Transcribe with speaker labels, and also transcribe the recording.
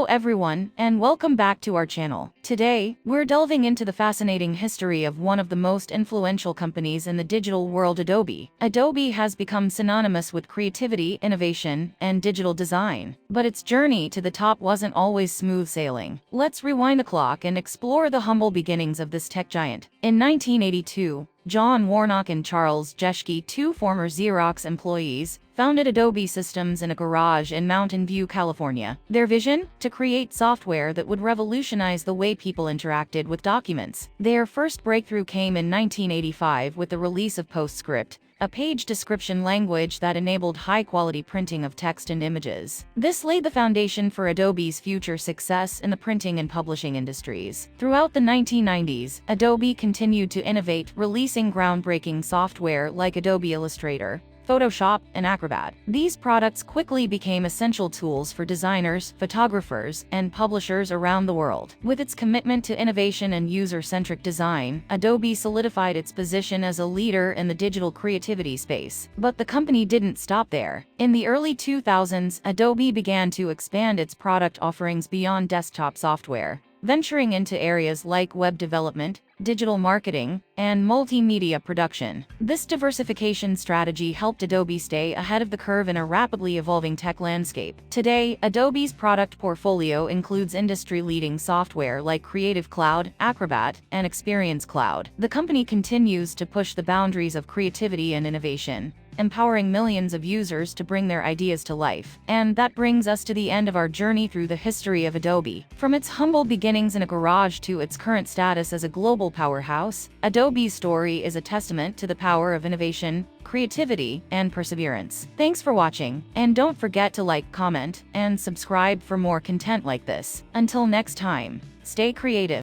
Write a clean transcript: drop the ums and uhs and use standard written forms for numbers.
Speaker 1: everyone, and welcome back to our channel. Today, we're delving into the fascinating history of one of the most influential companies in the digital world, Adobe. Adobe has become synonymous with creativity, innovation, and digital design. But its journey to the top wasn't always smooth sailing. Let's rewind the clock and explore the humble beginnings of this tech giant. In 1982, John Warnock and Charles Geschke, two former Xerox employees, founded Adobe Systems in a garage in Mountain View, California. Their vision? To create software that would revolutionize the way people interacted with documents. Their first breakthrough came in 1985 with the release of PostScript, a page description language that enabled high-quality printing of text and images. This laid the foundation for Adobe's future success in the printing and publishing industries. Throughout the 1990s, Adobe continued to innovate, releasing groundbreaking software like Adobe Illustrator, Photoshop, and Acrobat. These products quickly became essential tools for designers, photographers, and publishers around the world. With its commitment to innovation and user-centric design, Adobe solidified its position as a leader in the digital creativity space. But the company didn't stop there. In the early 2000s, Adobe began to expand its product offerings beyond desktop software, venturing into areas like web development, digital marketing, and multimedia production. This diversification strategy helped Adobe stay ahead of the curve in a rapidly evolving tech landscape. Today, Adobe's product portfolio includes industry-leading software like Creative Cloud, Acrobat, and Experience Cloud. The company continues to push the boundaries of creativity and innovation, empowering millions of users to bring their ideas to life. And that brings us to the end of our journey through the history of Adobe. From its humble beginnings in a garage to its current status as a global powerhouse, Adobe's story is a testament to the power of innovation, creativity, and perseverance. Thanks for watching, and don't forget to like, comment, and subscribe for more content like this. Until next time, stay creative.